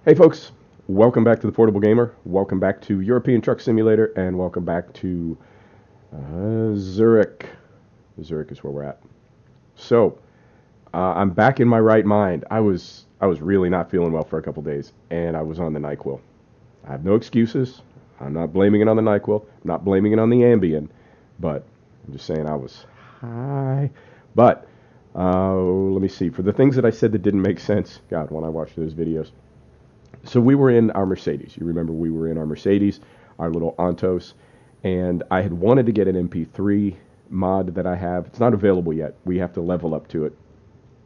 Hey folks, welcome back to the Portable Gamer. Welcome back to European Truck Simulator, and welcome back to Zurich. Zurich is where we're at. So I'm back in my right mind. I was really not feeling well for a couple days, and I was on the NyQuil. I have no excuses. I'm not blaming it on the NyQuil. I'm not blaming it on the Ambien, but I'm just saying I was high. But let me see. For the things that I said that didn't make sense, God, when I watched those videos. So we were in our Mercedes. You remember we were in our Mercedes, our little Antos, and I had wanted to get an MP3 mod that I have. It's not available yet. We have to level up to it.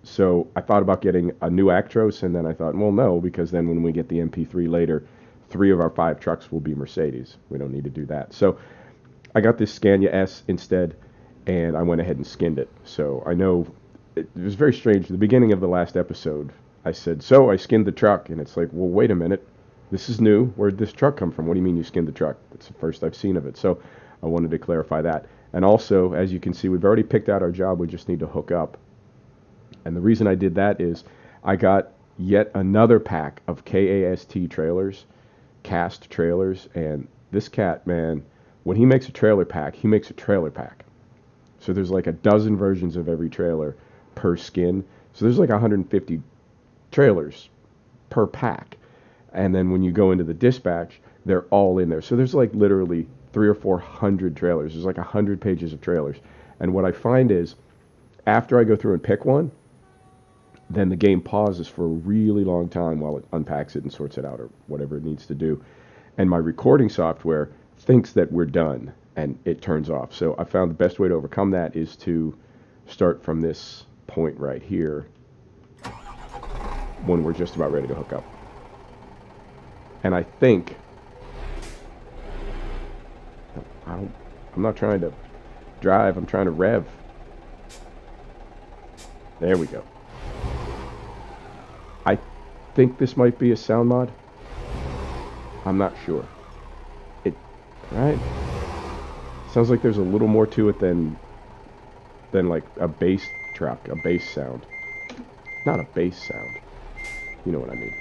So I thought about getting a new Actros, and then I thought, well, no, because then when we get the MP3 later, 3 of our 5 trucks will be Mercedes. We don't need to do that. So I got this Scania S instead, and I went ahead and skinned it. So I know it was very strange. At the beginning of the last episode, I said, so I skinned the truck. And it's like, well, wait a minute. This is new. Where'd this truck come from? What do you mean you skinned the truck? That's the first I've seen of it. So I wanted to clarify that. And also, as you can see, we've already picked out our job. We just need to hook up. And the reason I did that is I got yet another pack of KAST trailers, cast trailers. And this cat, man, when he makes a trailer pack, he makes a trailer pack. So there's like a dozen versions of every trailer per skin. So there's like 150 trailers per pack. And then when you go into the dispatch, they're all in there. So there's like literally 300 or 400 trailers. There's like 100 pages of trailers. And what I find is after I go through and pick one, then the game pauses for a really long time while it unpacks it and sorts it out or whatever it needs to do. And my recording software thinks that we're done and it turns off. So I found the best way to overcome that is to start from this point right here when we're just about ready to hook up. And I think I'm not trying to drive, I'm trying to rev. There we go. I think this might be a sound mod. I'm not sure. Right? Sounds like there's a little more to it than like a bass truck, a bass sound. Not a bass sound. You know what I mean.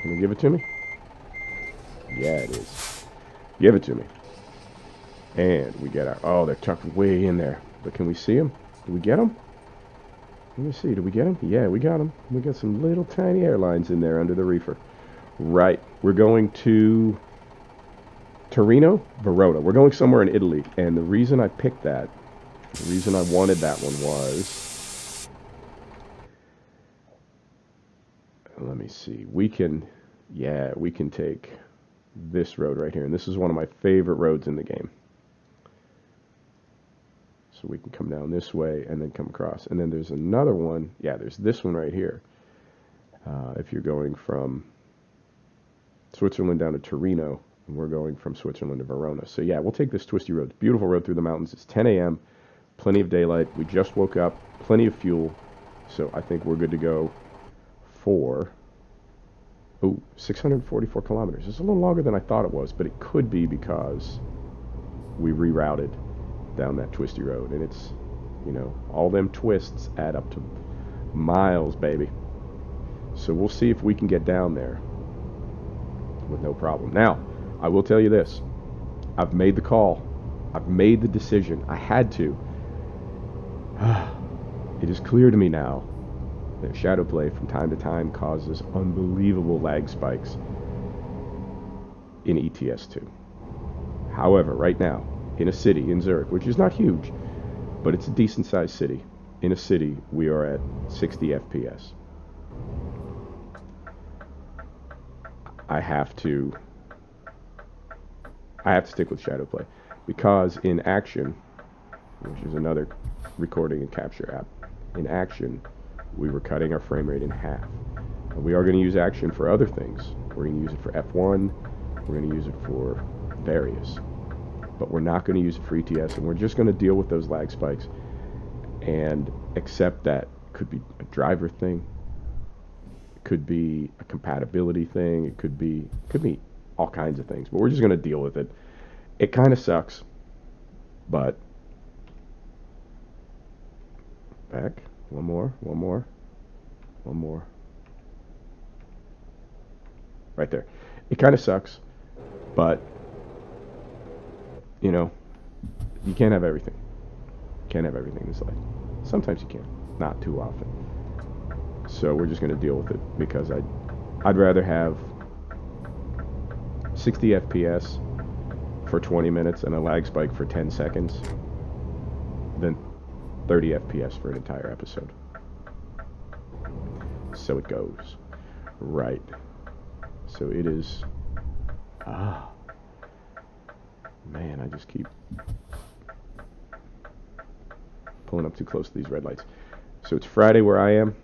Can you give it to me? Yeah, it is. Give it to me. And we get our... Oh, they're tucked way in there. But can we see them? Did we get them? Let me see. Did we get them? Yeah, we got them. We got some little tiny airlines in there under the reefer. Right. We're going to Torino, Verona. We're going somewhere in Italy. And the reason I picked that, the reason I wanted that one was... Let me see. We can take this road right here. And this is one of my favorite roads in the game. So we can come down this way and then come across. And then there's another one. Yeah, there's this one right here. If you're going from Switzerland down to Torino, and we're going from Switzerland to Verona. So yeah, we'll take this twisty road. Beautiful road through the mountains. It's 10 a.m., plenty of daylight. We just woke up, plenty of fuel. So I think we're good to go for 644 kilometers. It's a little longer than I thought it was, but it could be because we rerouted down that twisty road. And it's, you know, all them twists add up to miles, baby. So we'll see if we can get down there with no problem. Now, I will tell you this. I've made the call. I've made the decision. I had to. It is clear to me now that shadow play from time to time causes unbelievable lag spikes in ETS2. However, right now, in a city in Zurich, which is not huge, but it's a decent sized city, in a city we are at 60 FPS. I have to stick with shadow play because in action, which is another recording and capture app, in action we were cutting our frame rate in half. And we are going to use action for other things. We're going to use it for F1, we're going to use it for various, but we're not going to use it for ETS, and we're just going to deal with those lag spikes and accept that could be a driver thing, it could be a compatibility thing, it could be all kinds of things, but we're just going to deal with it. It kind of sucks, but back, one more. One more. Right there. It kind of sucks, but, you know, you can't have everything. Can't have everything in this life. Sometimes you can, not too often. So we're just going to deal with it because I'd rather have 60 FPS for 20 minutes and a lag spike for 10 seconds than 30 FPS for an entire episode. So it goes. Right. So it is... Man, I just keep pulling up too close to these red lights. So it's Friday where I am.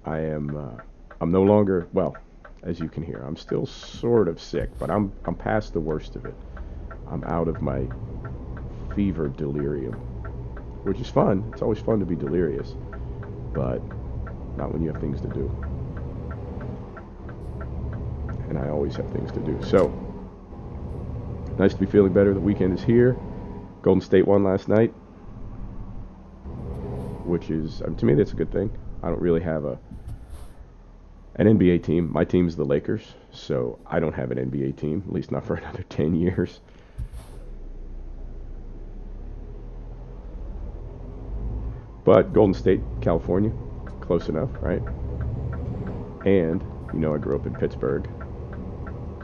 I'm no longer, well, as you can hear, I'm still sort of sick, but I'm past the worst of it. I'm out of my fever delirium, which is fun. It's always fun to be delirious, but not when you have things to do. And I always have things to do. So, nice to be feeling better. The weekend is here. Golden State won last night, which is, to me, that's a good thing. I don't really have an NBA team. My team's the Lakers, so I don't have an NBA team, at least not for another 10 years. But Golden State, California, close enough, right? And, you know, I grew up in Pittsburgh,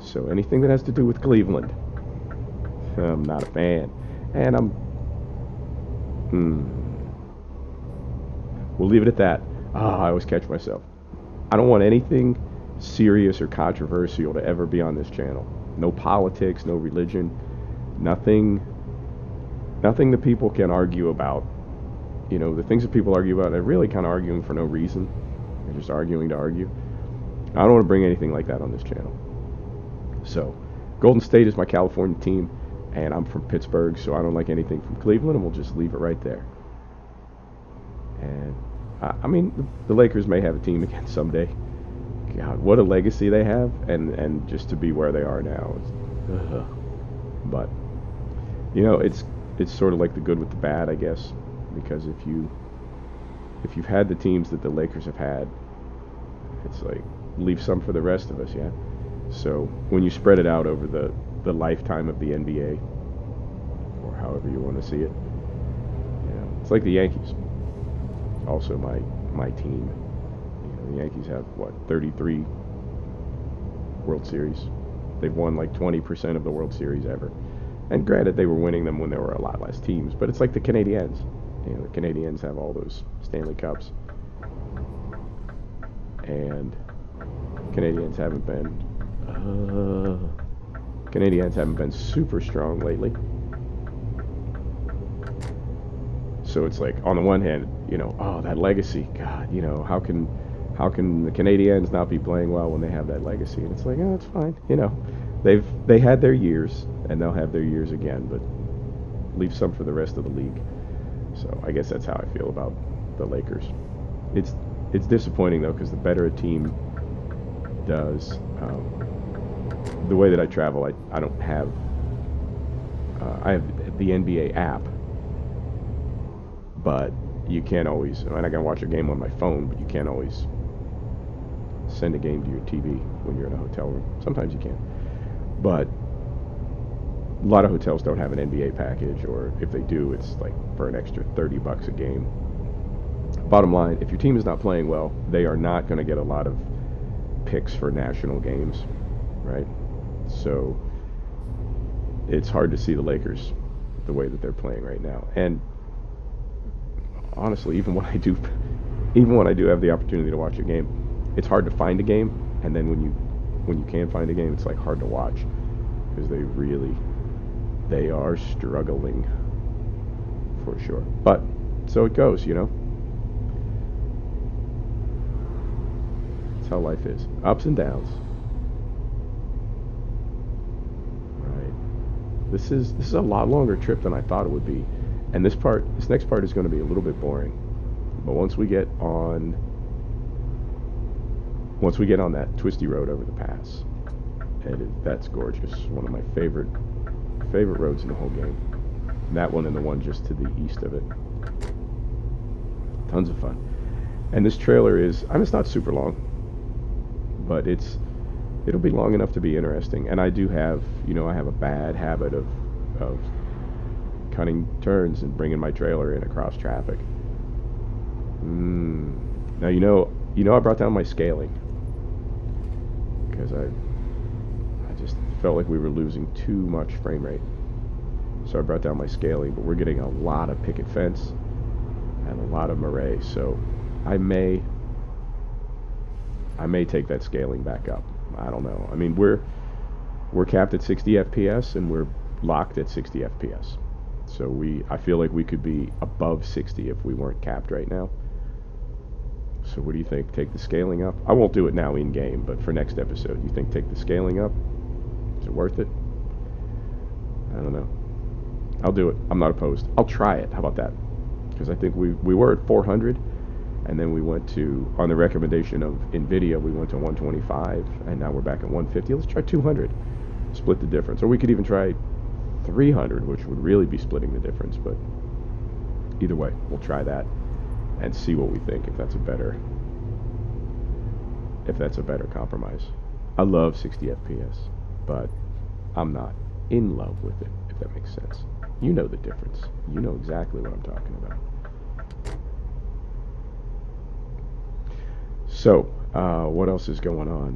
so anything that has to do with Cleveland, I'm not a fan. And we'll leave it at that. I always catch myself. I don't want anything serious or controversial to ever be on this channel. No politics, no religion, nothing that people can argue about. You know, the things that people argue about, they're really kind of arguing for no reason. They're just arguing to argue. I don't want to bring anything like that on this channel. So, Golden State is my California team, and I'm from Pittsburgh, so I don't like anything from Cleveland, and we'll just leave it right there. And I mean, the Lakers may have a team again someday. God, what a legacy they have, and just to be where they are now. But, you know, it's sort of like the good with the bad, I guess, because if you've had the teams that the Lakers have had, it's like, leave some for the rest of us, yeah? So when you spread it out over the lifetime of the NBA, or however you want to see it, you know, it's like the Yankees. Also my team. You know, the Yankees have, 33 World Series. They've won like 20% of the World Series ever. And granted, they were winning them when there were a lot less teams, but it's like the Canadiens. You know, the Canadiens have all those Stanley Cups. And Canadiens haven't been super strong lately. So it's like, on the one hand, you know, that legacy, God, you know, how can the Canadiens not be playing well when they have that legacy? And it's like, it's fine, you know, they had their years, and they'll have their years again, but leave some for the rest of the league. So I guess that's how I feel about the Lakers. It's disappointing though, because the better a team does, the way that I travel, I don't have, I have the NBA app. But you can't always, and I can watch a game on my phone, but you can't always send a game to your TV when you're in a hotel room. Sometimes you can. But a lot of hotels don't have an NBA package, or if they do, it's like for an extra $30 a game. Bottom line, if your team is not playing well, they are not going to get a lot of picks for national games, right? So it's hard to see the Lakers the way that they're playing right now. And honestly, even when I do have the opportunity to watch a game, it's hard to find a game, and then when you can find a game, it's like hard to watch, because they are struggling for sure. But so it goes, you know. That's how life is. Ups and downs. Right. This is a lot longer trip than I thought it would be. And this next part is going to be a little bit boring. But once we get on that twisty road over the pass, that's gorgeous. One of my favorite roads in the whole game. That one and the one just to the east of it. Tons of fun. And this trailer is, I mean, it's not super long, but it'll be long enough to be interesting. And I do have, I have a bad habit of cutting turns and bringing my trailer in across traffic. Now I brought down my scaling because I just felt like we were losing too much frame rate. So I brought down my scaling, but we're getting a lot of picket fence and a lot of moray. So I may take that scaling back up. I don't know. I mean, we're capped at 60 FPS and we're locked at 60 FPS. So I feel like we could be above 60 if we weren't capped right now. So what do you think? Take the scaling up? I won't do it now in game, but for next episode, you think take the scaling up? Is it worth it? I don't know. I'll do it. I'm not opposed. I'll try it. How about that? Because I think we were at 400, and then we went to, on the recommendation of NVIDIA, we went to 125, and now we're back at 150. Let's try 200. Split the difference. Or we could even try 300, which would really be splitting the difference, but either way, we'll try that and see what we think, if that's a better compromise. I love 60 FPS, but I'm not in love with it, if that makes sense. You know the difference. You know exactly what I'm talking about. So, what else is going on?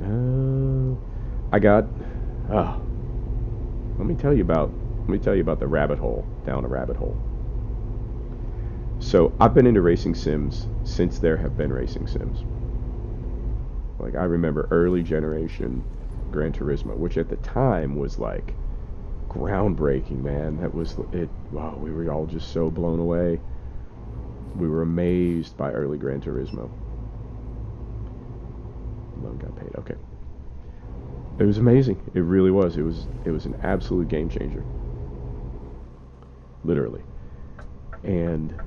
Let me tell you about the rabbit hole, down a rabbit hole. So I've been into racing sims since there have been racing sims. Like, I remember early generation Gran Turismo, which at the time was like groundbreaking, man. That was it. Wow, we were all just so blown away. We were amazed by early Gran Turismo. Loan got paid. Okay. It was amazing. It really was. It was an absolute game changer. Literally. And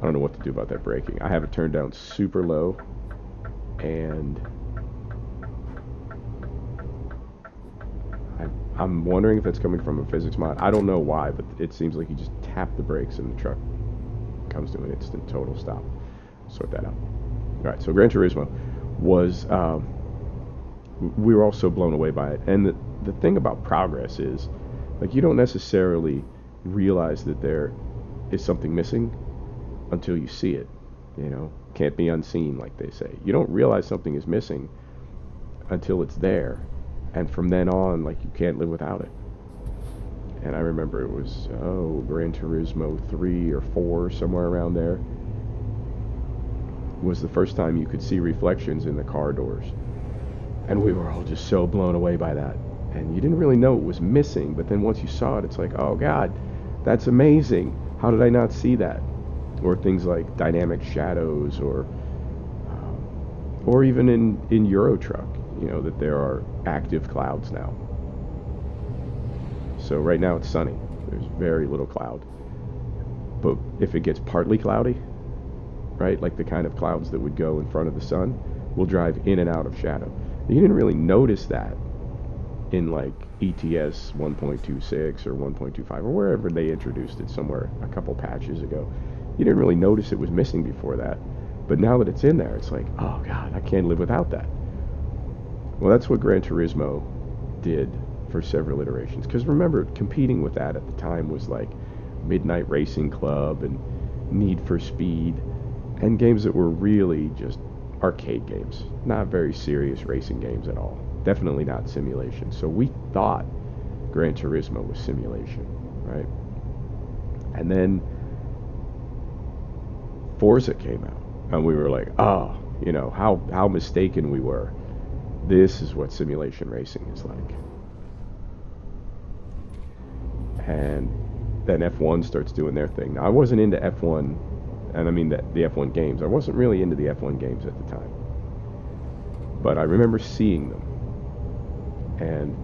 I don't know what to do about that braking. I have it turned down super low, and I'm wondering if that's coming from a physics mod. I don't know why, but it seems like you just tap the brakes and the truck comes to an instant total stop. Sort that out. All right, so Gran Turismo was, we were all so blown away by it. And the thing about progress is, like, you don't necessarily realize that there is something missing until you see it. Can't be unseen, like they say. You don't realize something is missing until it's there, and from then on, like, you can't live without it. And I remember it was Gran Turismo 3 or 4, somewhere around there, was the first time you could see reflections in the car doors, and we were all just so blown away by that. And you didn't really know it was missing, but then once you saw it, it's like, oh God, that's amazing. How did I not see that? Or things like dynamic shadows, or even in Euro Truck, that there are active clouds now. So right now it's sunny. There's very little cloud. But if it gets partly cloudy, right, like the kind of clouds that would go in front of the sun, will drive in and out of shadow. You didn't really notice that in like ETS 1.26 or 1.25 or wherever they introduced it, somewhere a couple patches ago. You didn't really notice it was missing before that. But now that it's in there, it's like, oh God, I can't live without that. Well, that's what Gran Turismo did for several iterations. Because remember, competing with that at the time was like Midnight Racing Club and Need for Speed, and games that were really just arcade games, not very serious racing games at all. Definitely not simulation. So we thought Gran Turismo was simulation, right? And then Forza came out, and we were like, oh, how mistaken we were. This is what simulation racing is like. And then F1 starts doing their thing. Now, I wasn't into F1, and I mean the F1 games. I wasn't really into the F1 games at the time. But I remember seeing them, and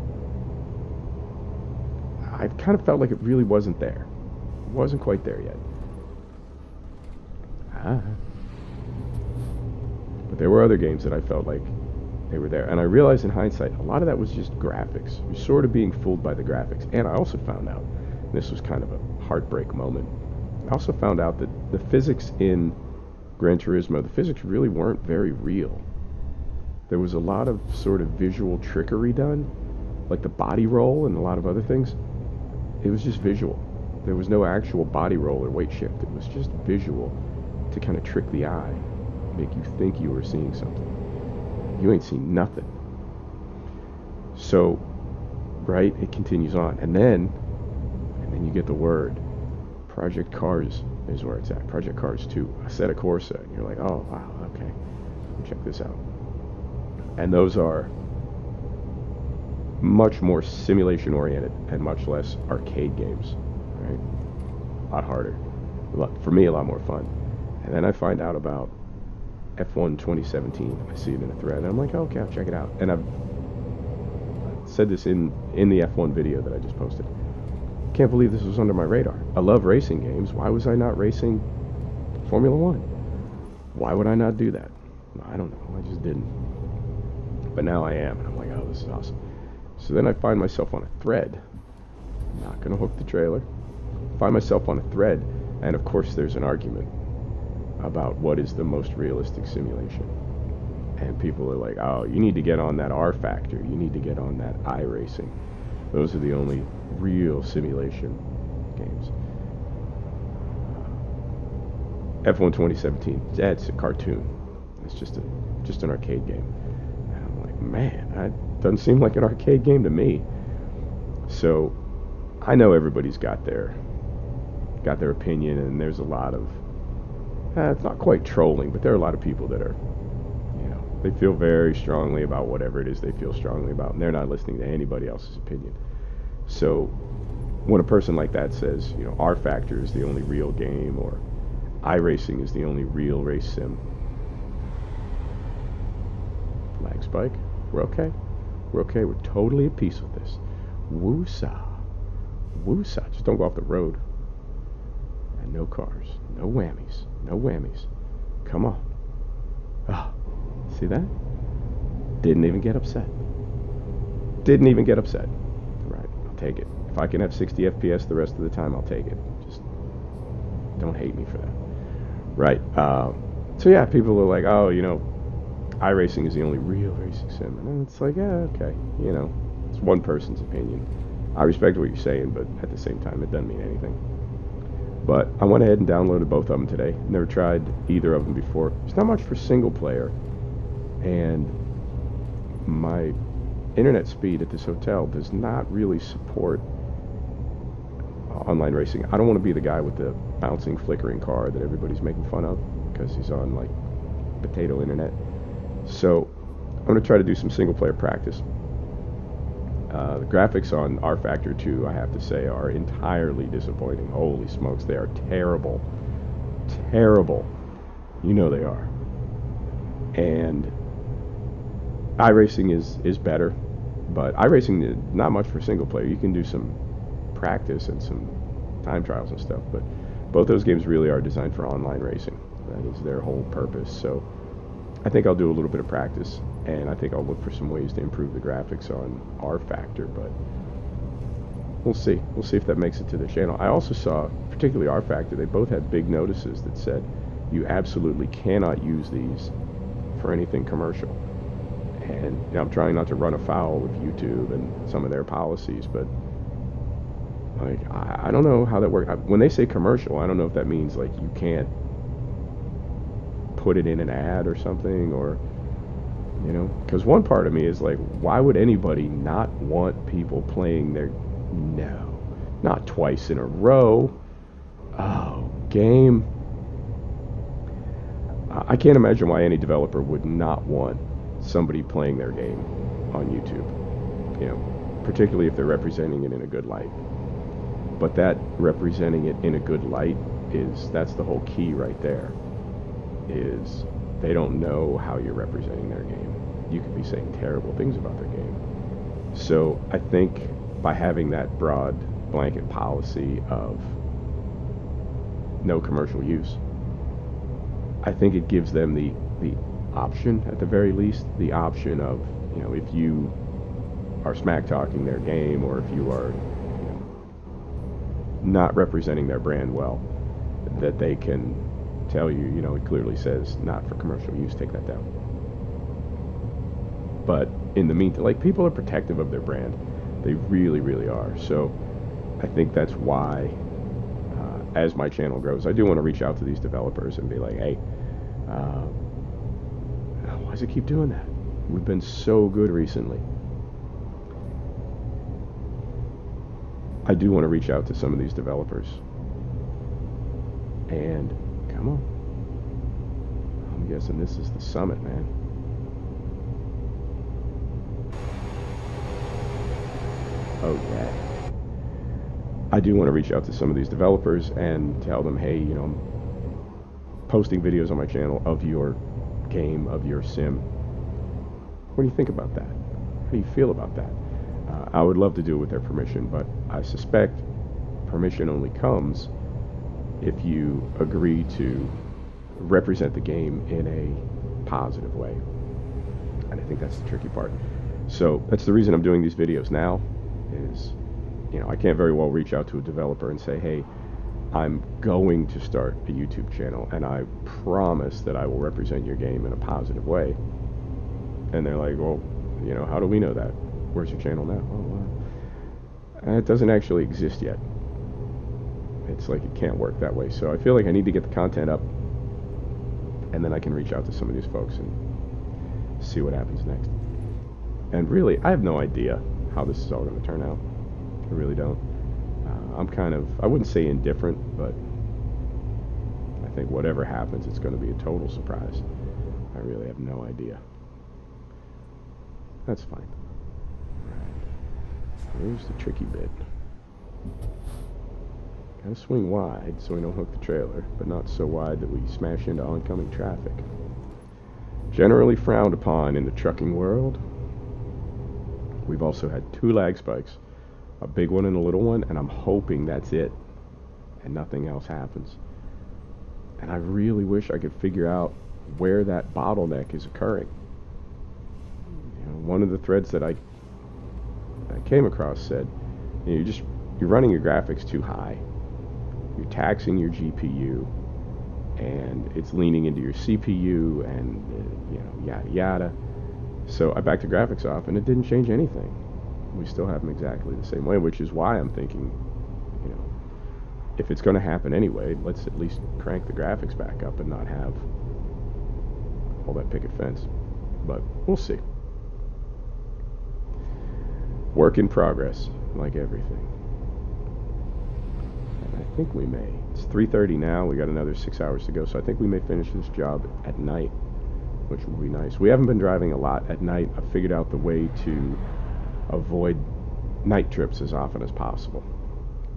I kind of felt like it really wasn't there. It wasn't quite there yet. But there were other games that I felt like they were there. And I realized in hindsight, a lot of that was just graphics. You're sort of being fooled by the graphics. And I also found out, and this was kind of a heartbreak moment, I also found out that the physics in Gran Turismo, the physics really weren't very real. There was a lot of sort of visual trickery done, like the body roll and a lot of other things. It was just visual. There was no actual body roll or weight shift. It was just visual to kind of trick the eye, make you think you were seeing something. You ain't seen nothing. So, right, it continues on. And then you get the word. Project Cars is where it's at. Project Cars 2. Assetto Corsa. And you're like, oh, wow, okay. Check this out. And those are much more simulation oriented and much less arcade games, right? A lot harder. For me, a lot more fun. And then I find out about F1 2017. I see it in a thread, and I'm like, oh, okay, I'll check it out. And I've said this in the F1 video that I just posted. Can't believe this was under my radar. I love racing games. Why was I not racing Formula One? Why would I not do that? I don't know. I just didn't. But now I am, and I'm like, oh, this is awesome. So then I find myself on a thread. I'm not going to hook the trailer. Find myself on a thread, and of course there's an argument about what is the most realistic simulation. And people are like, oh, you need to get on that R Factor. You need to get on that iRacing. Those are the only real simulation games. F1 2017, that's a cartoon. It's just an arcade game. And I'm like, man, that doesn't seem like an arcade game to me. So I know everybody's got their opinion, and there's a lot of it's not quite trolling, but there are a lot of people that are, they feel very strongly about whatever it is they feel strongly about, and they're not listening to anybody else's opinion. So when a person like that says, R Factor is the only real game, or iRacing is the only real race sim, lag spike, we're okay. We're okay. We're totally at peace with this. Woosah. Woosah. Just don't go off the road. And no cars. No whammies. No whammies. Come on. Ah, see that? Didn't even get upset. Didn't even get upset. Right, I'll take it. If I can have 60 FPS the rest of the time, I'll take it. Just don't hate me for that. Right. So yeah, people are like, oh, iRacing is the only real racing sim. And it's like, yeah, okay. It's one person's opinion. I respect what you're saying, but at the same time, it doesn't mean anything. But I went ahead and downloaded both of them today. Never tried either of them before. There's not much for single player, and my internet speed at this hotel does not really support online racing. I don't want to be the guy with the bouncing, flickering car that everybody's making fun of because he's on like potato internet. So I'm going to try to do some single player practice. The graphics on R Factor 2, I have to say, are entirely disappointing. Holy smokes, they are terrible. Terrible. You know they are. And iRacing is better, but iRacing, not much for single player. You can do some practice and some time trials and stuff, but both those games really are designed for online racing. That is their whole purpose. So I think I'll do a little bit of practice, and I think I'll look for some ways to improve the graphics on R Factor, but we'll see. We'll see if that makes it to the channel. I also saw, particularly R Factor, they both had big notices that said you absolutely cannot use these for anything commercial. And I'm trying not to run afoul of YouTube and some of their policies, but like I don't know how that works. When they say commercial, I don't know if that means like you can't put it in an ad or something, or because one part of me is like, why would anybody not want people playing their not twice in a row. Oh, game. I can't imagine why any developer would not want somebody playing their game on YouTube, particularly if they're representing it in a good light. But that representing it in a good light that's the whole key right there. Is they don't know how you're representing their game. You could be saying terrible things about their game. So I think by having that broad blanket policy of no commercial use, I think it gives them the option, at the very least, the option of, if you are smack talking their game, or if you are not representing their brand well, that they can tell you, you know, it clearly says not for commercial use, take that down. But in the meantime, like, people are protective of their brand. They really, really are. So I think that's why, as my channel grows, I do want to reach out to these developers and be like, hey, why does it keep doing that? We've been so good recently. I do want to reach out to some of these developers. And come on. I'm guessing this is the summit, man. Oh, yeah. I do want to reach out to some of these developers and tell them, hey, you know, I'm posting videos on my channel of your game, of your sim. What do you think about that? How do you feel about that? I would love to do it with their permission, but I suspect permission only comes if you agree to represent the game in a positive way. And I think that's the tricky part. So that's the reason I'm doing these videos now is, you know, I can't very well reach out to a developer and say, hey, I'm going to start a YouTube channel and I promise that I will represent your game in a positive way. And they're like, well, you know, how do we know that? Where's your channel now? Oh, wow. It doesn't actually exist yet. It's like it can't work that way. So I feel like I need to get the content up, and then I can reach out to some of these folks and see what happens next. And really, I have no idea how this is all going to turn out. I really don't. I'm kind of, I wouldn't say indifferent, but I think whatever happens, it's going to be a total surprise. I really have no idea. That's fine. Here's the tricky bit. Gotta swing wide so we don't hook the trailer, but not so wide that we smash into oncoming traffic. Generally frowned upon in the trucking world. We've also had 2 lag spikes, a big one and a little one, and I'm hoping that's it and nothing else happens. And I really wish I could figure out where that bottleneck is occurring. You know, one of the threads that I came across said, you know, you're running your graphics too high. You're taxing your GPU, and it's leaning into your CPU, and you know, yada yada. So I backed the graphics off, and it didn't change anything. We still have them exactly the same way, which is why I'm thinking, you know, if it's going to happen anyway, let's at least crank the graphics back up and not have all that picket fence. But we'll see. Work in progress, like everything. And I think we may. It's 3:30 now. We got another 6 hours to go, so I think we may finish this job at night, which will be nice. We haven't been driving a lot at night. I figured out the way to avoid night trips as often as possible.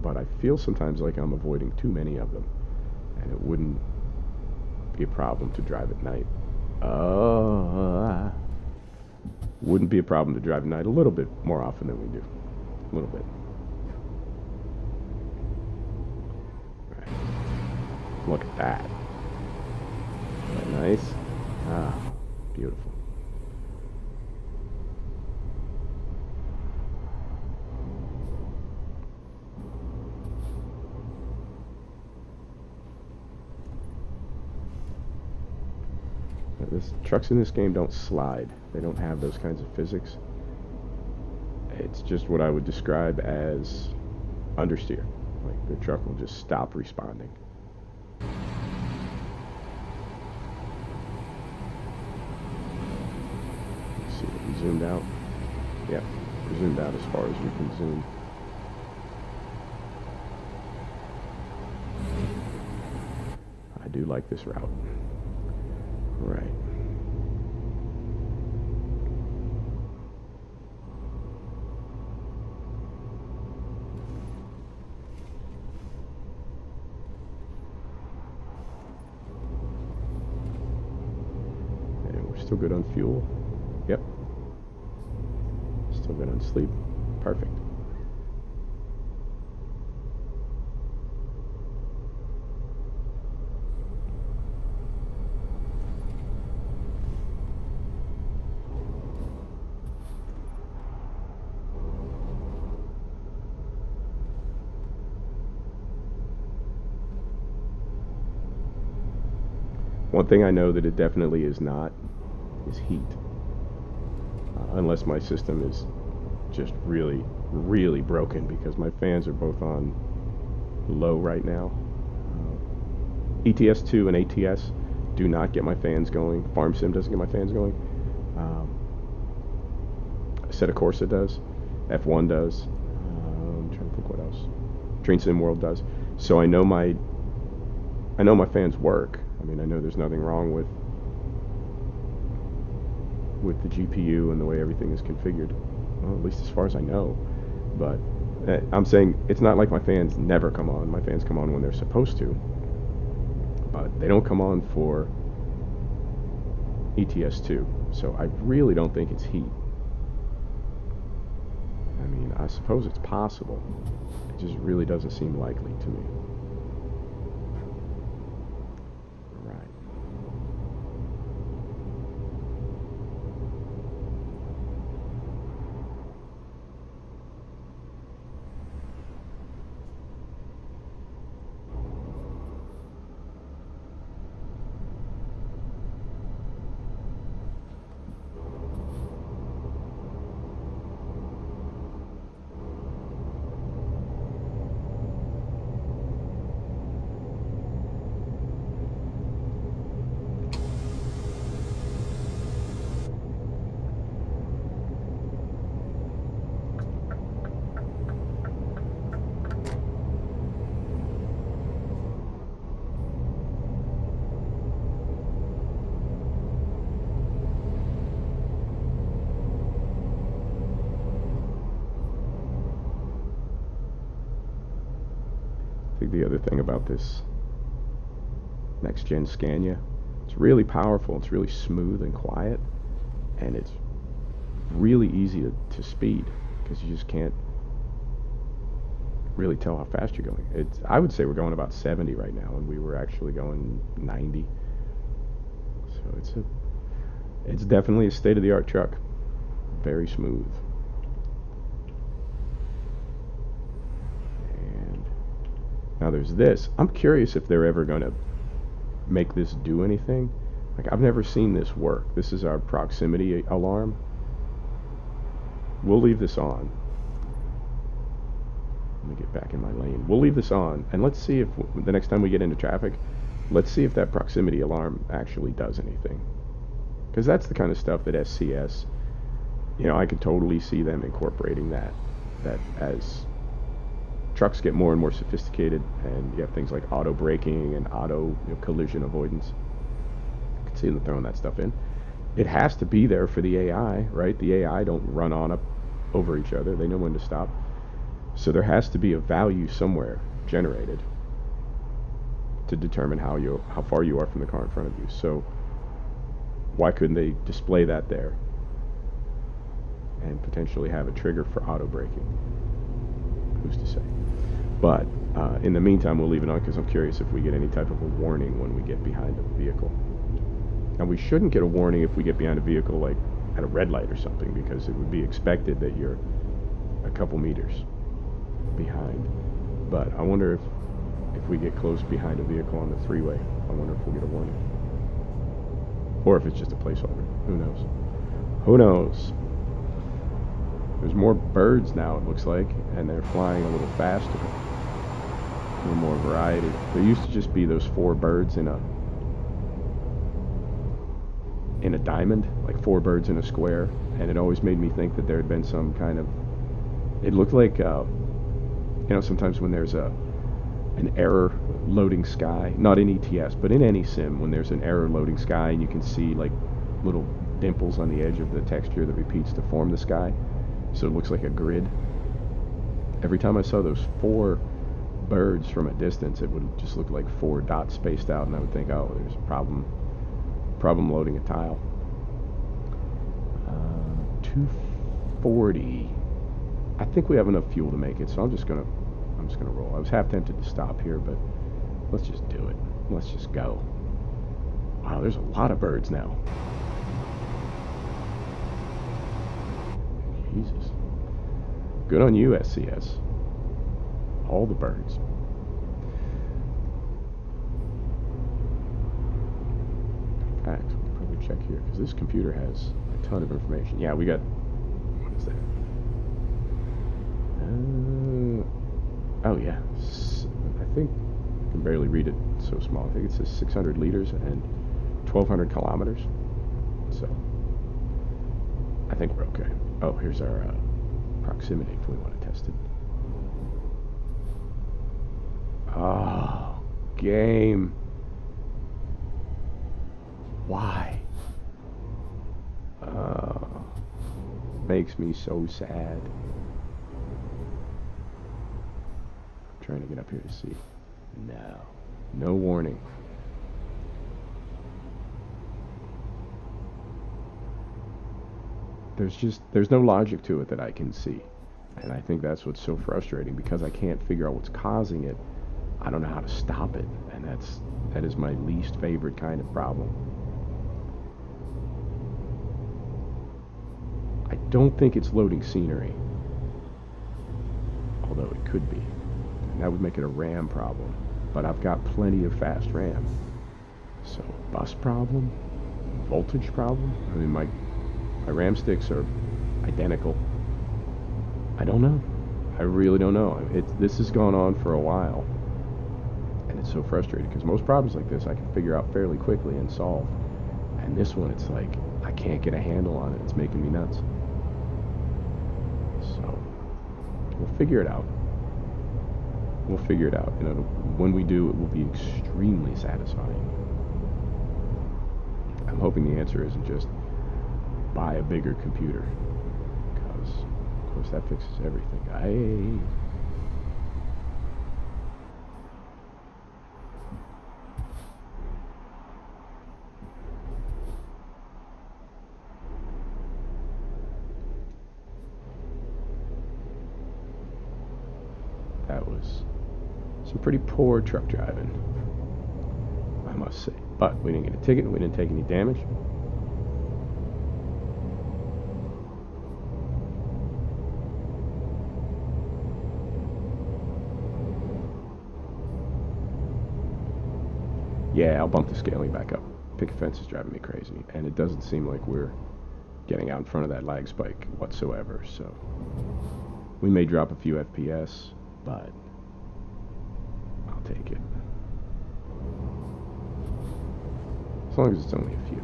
But I feel sometimes like I'm avoiding too many of them, and it wouldn't be a problem to drive at night. Wouldn't be a problem to drive at night a little bit more often than we do. A little bit. Right. Look at that. Isn't that nice? Ah, beautiful. Trucks in this game don't slide. They don't have those kinds of physics. It's just what I would describe as understeer. Like, the truck will just stop responding. Let's see, we zoomed out. Yeah, we zoomed out as far as we can zoom. I do like this route. Right. And we're still good on fuel. Yep. Still good on sleep. Perfect. One thing I know that it definitely is not is heat. Unless my system is just really, really broken, because my fans are both on low right now. ETS2 and ATS do not get my fans going. Farm Sim doesn't get my fans going. Assetto Corsa does. F1 does. I'm trying to think what else. Train Sim World does. So I know my fans work. I mean, I know there's nothing wrong with the GPU and the way everything is configured. Well, at least as far as I know. But I'm saying it's not like my fans never come on. My fans come on when they're supposed to. But they don't come on for ETS2. So I really don't think it's heat. I mean, I suppose it's possible. It just really doesn't seem likely to me. Right. I think the other thing about this next gen Scania, it's really powerful, it's really smooth and quiet, and it's really easy to speed, because you just can't really tell how fast you're going. I would say we're going about 70 right now, and we were actually going 90. So it's definitely a state-of-the-art truck. Very smooth. And now there's this. I'm curious if they're ever going to make this do anything. Like, I've never seen this work. This is our proximity alarm. We'll leave this on. Let me get back in my lane. We'll leave this on, and let's see if the next time we get into traffic, let's see if that proximity alarm actually does anything. Because that's the kind of stuff that SCS, I could totally see them incorporating that as trucks get more and more sophisticated, and you have things like auto braking and auto collision avoidance. I could see them throwing that stuff in. It has to be there for the AI, right? The AI don't run on up over each other. They know when to stop. So there has to be a value somewhere generated to determine how far you are from the car in front of you. So why couldn't they display that there and potentially have a trigger for auto braking? Who's to say? But in the meantime, we'll leave it on, because I'm curious if we get any type of a warning when we get behind a vehicle. And we shouldn't get a warning if we get behind a vehicle like at a red light or something, because it would be expected that you're a couple meters behind. But I wonder if we get close behind a vehicle on the freeway, I wonder if we'll get a warning. Or if it's just a placeholder. Who knows? Who knows? There's more birds now, it looks like, and they're flying a little faster. A little more variety. There used to just be those 4 birds in a diamond, like 4 birds in a square, and it always made me think that there had been some kind of, it looked like, sometimes when there's an error loading sky, not in ETS, but in any sim, when there's an error loading sky and you can see like little dimples on the edge of the texture that repeats to form the sky, so it looks like a grid. Every time I saw those 4 birds from a distance, it would just look like 4 dots spaced out, and I would think, oh, there's a problem loading a tile. 240. I think we have enough fuel to make it, so I'm just gonna roll. I was half tempted to stop here, but let's just do it. Let's just go. Wow, there's a lot of birds now. Jesus. Good on you, SCS. All the birds. packs. We'll probably check here because this computer has a ton of information. Yeah, we got. What is that? Oh yeah. I think I can barely read it. It's so small. I think it says 600 liters and 1,200 kilometers. So I think we're okay. Oh, here's our proximity if we want to test it. Oh, game. Why? Makes me so sad. I'm trying to get up here to see. No. No warning. There's no logic to it that I can see. And I think that's what's so frustrating, because I can't figure out what's causing it. I don't know how to stop it, and that is my least favorite kind of problem. I don't think it's loading scenery, although it could be. And that would make it a RAM problem, but I've got plenty of fast RAM. So bus problem, voltage problem. I mean, my RAM sticks are identical. I don't know. I really don't know. This has gone on for a while, and it's so frustrating because most problems like this I can figure out fairly quickly and solve. And this one, it's like I can't get a handle on it. It's making me nuts. So we'll figure it out. We'll figure it out. You know, when we do, it will be extremely satisfying. I'm hoping the answer isn't just buy a bigger computer, because of course that fixes everything. That was some pretty poor truck driving, I must say. But we didn't get a ticket, we didn't take any damage. Yeah, I'll bump the scaling back up. Picket fence is driving me crazy, and it doesn't seem like we're getting out in front of that lag spike whatsoever, so we may drop a few FPS, but I'll take it. As long as it's only a few.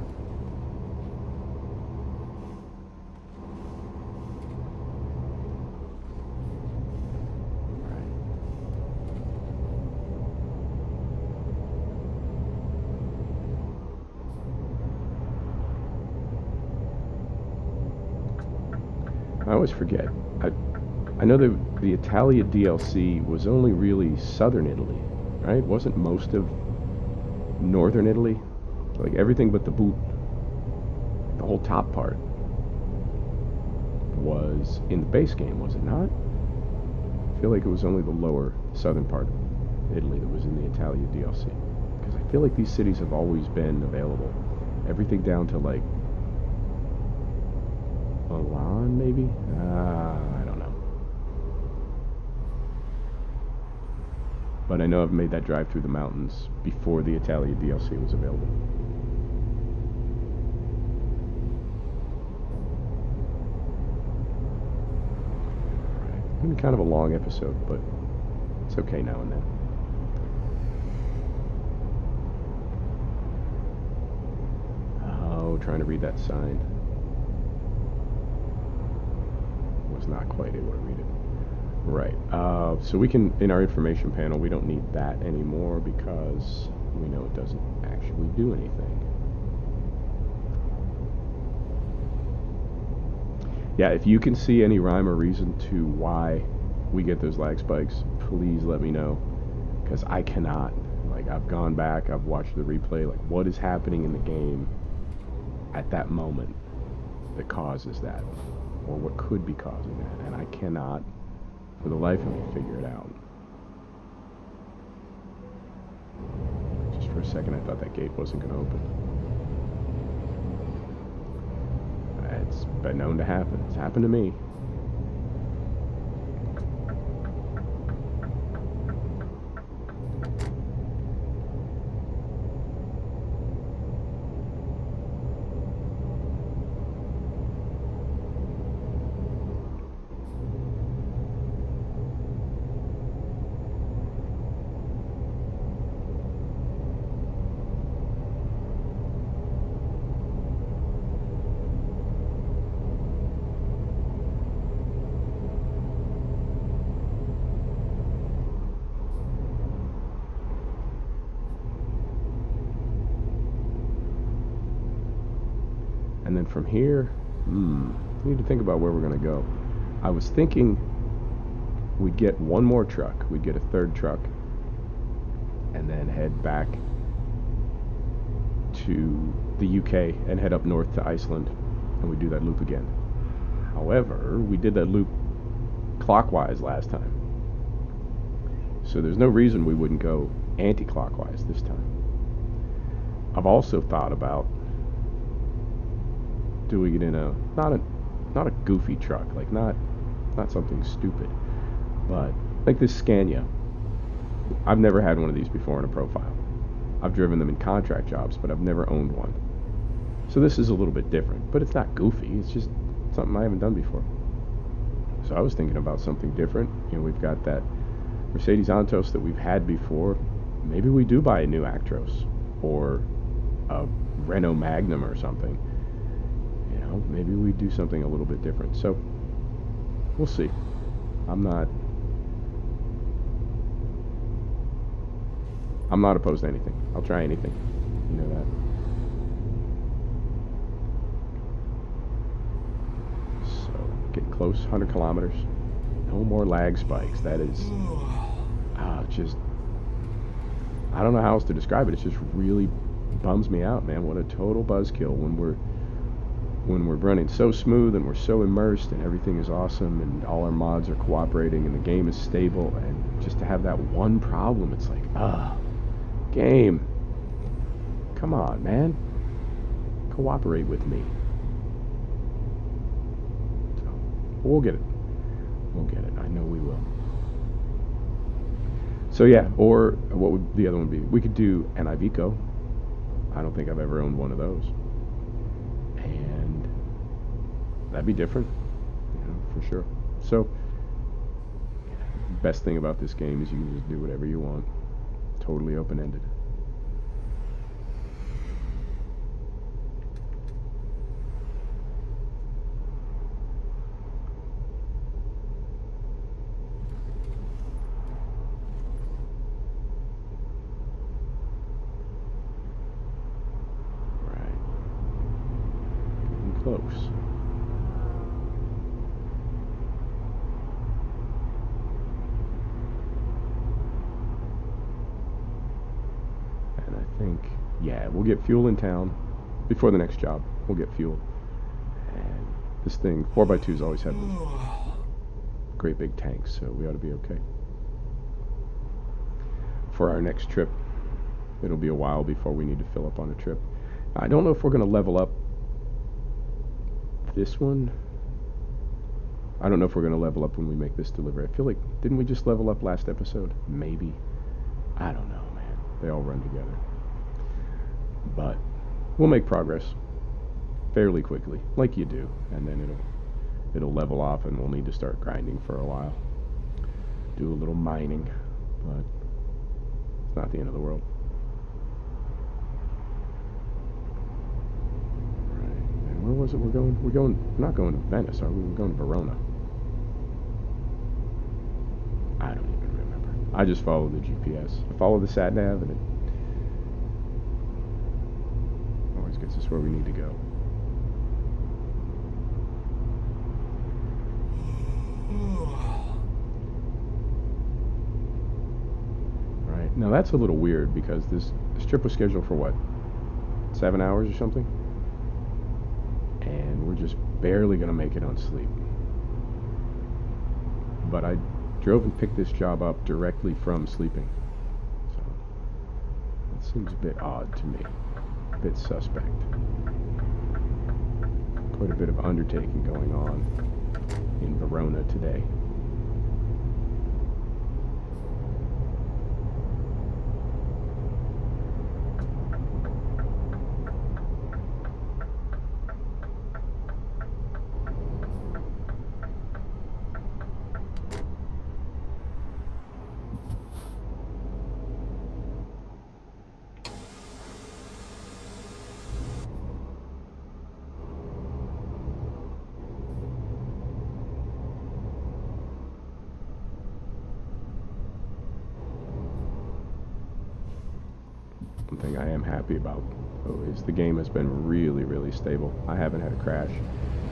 I always forget. I know the Italia DLC was only really southern Italy, right? Wasn't most of northern Italy? Like everything but the boot, the whole top part, was in the base game, was it not? I feel like it was only the lower southern part of Italy that was in the Italia DLC. Because I feel like these cities have always been available. Everything down to like Milan, maybe? I don't know. But I know I've made that drive through the mountains before the Italia DLC was available. Alright. It's been kind of a long episode, but it's okay now and then. Oh, trying to read that sign. Not quite able to read it. Right. So we can, in our information panel, we don't need that anymore because we know it doesn't actually do anything. Yeah, if you can see any rhyme or reason to why we get those lag spikes, please let me know, because I cannot. Like, I've gone back, I've watched the replay, like what is happening in the game at that moment that causes that, or what could be causing that, and I cannot, for the life of me, figure it out. Just for a second, I thought that gate wasn't going to open. It's been known to happen. It's happened to me. And then from here, we need to think about where we're going to go. I was thinking we'd get one more truck. We'd get a third truck and then head back to the UK and head up north to Iceland, and we do that loop again. However, we did that loop clockwise last time, so there's no reason we wouldn't go anti-clockwise this time. I've also thought about doing it in a not a goofy truck, like not something stupid, but like this Scania. I've never had one of these before in a profile. I've driven them in contract jobs, but I've never owned one. So this is a little bit different, but it's not goofy. It's just something I haven't done before. So I was thinking about something different. You know, we've got that Mercedes Antos that we've had before. Maybe we do buy a new Actros or a Renault Magnum or something. You know, maybe we do something a little bit different. So we'll see. I'm not opposed to anything. I'll try anything. You know that. So, getting close, 100 kilometers. No more lag spikes. That is just, I don't know how else to describe it. It just really bums me out, man. What a total buzzkill when we're running so smooth and we're so immersed and everything is awesome and all our mods are cooperating and the game is stable, and just to have that one problem, it's like, game, come on, man, cooperate with me. So, we'll get it. I know we will. So yeah, or what would the other one be? We could do an Iveco. I don't think I've ever owned one of those, and that'd be different, you know, for sure. So best thing about this game is you can just do whatever you want. Totally open-ended. Right. Getting close. Yeah, we'll get fuel in town before the next job. We'll get fuel. And this thing, 4x2s always have great big tanks, so we ought to be okay. For our next trip, it'll be a while before we need to fill up on a trip. I don't know if we're going to level up this one. I don't know if we're going to level up when we make this delivery. I feel like, didn't we just level up last episode? Maybe. I don't know, man. They all run together. But we'll make progress fairly quickly, like you do, and then it'll level off, and we'll need to start grinding for a while. Do a little mining, but it's not the end of the world. Right. And where was it we're going? We're not going to Venice, are we? We're going to Verona. I don't even remember. I just follow the GPS. I follow the sat nav, and it gets us where we need to go. Right, now that's a little weird because this trip was scheduled for what, 7 hours or something, and we're just barely gonna make it on sleep. But I drove and picked this job up directly from sleeping, so that seems a bit odd to me. Bit suspect. Quite a bit of undertaking going on in Verona today. one thing I am happy about is the game has been really, really stable. I haven't had a crash.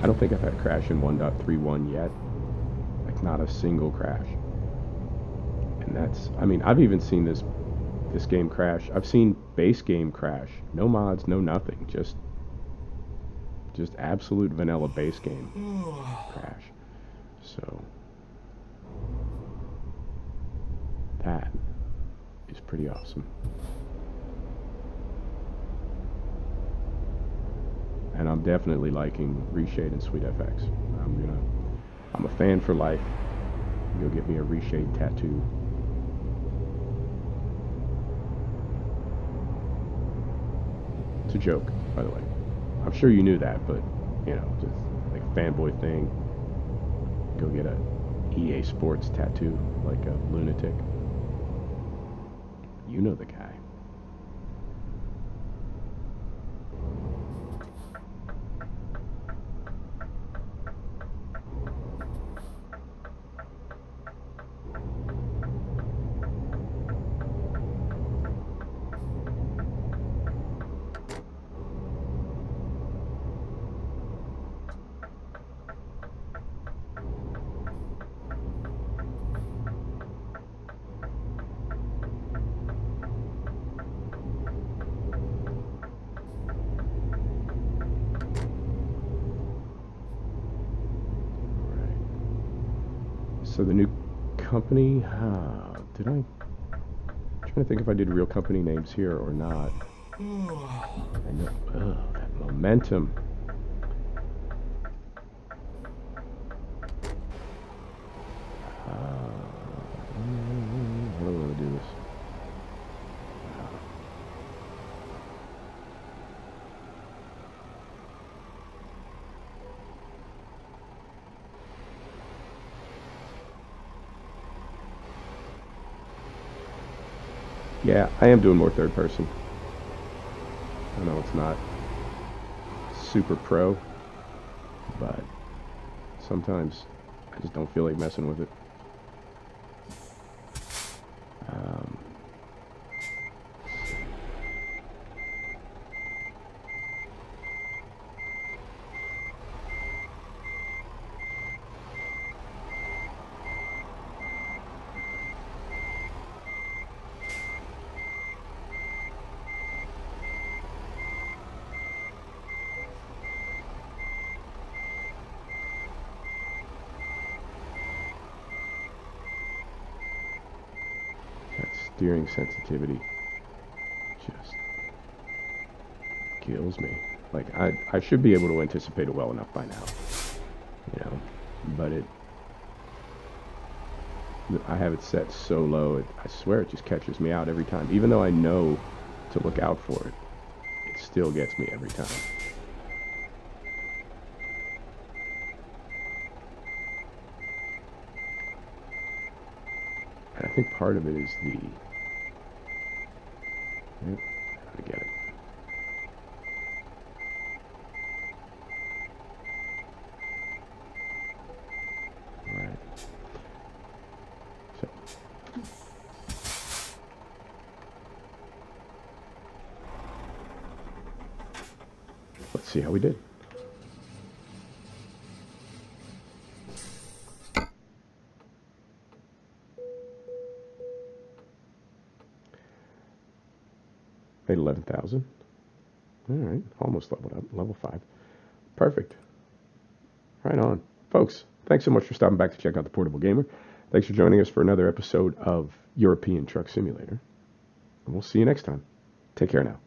I don't think I've had a crash in 1.31 yet. Like, not a single crash. And that's, I mean, I've even seen this game crash. I've seen base game crash. No mods, no nothing. Just absolute vanilla base game crash. So that is pretty awesome. And I'm definitely liking Reshade and SweetFX. I'm a fan for life. Go get me a Reshade tattoo. It's a joke, by the way. I'm sure you knew that, but you know, just like a fanboy thing. Go get a EA Sports tattoo like a lunatic. You know the guy. So the new company, I'm trying to think if I did real company names here or not. I know, that momentum. How do I want to do this? Yeah, I am doing more third person. I know it's not super pro, but sometimes I just don't feel like messing with it. That steering sensitivity just kills me. Like, I should be able to anticipate it well enough by now, you know, but I have it set so low, I swear it just catches me out every time. Even though I know to look out for it, it still gets me every time. And I think part of it is I get it. Alright. So. Let's see how we did. Made 11,000. All right, almost leveled up. Level 5. Perfect. Right on. Folks, thanks so much for stopping back to check out the Portable Gamer. Thanks for joining us for another episode of European Truck Simulator. And we'll see you next time. Take care now.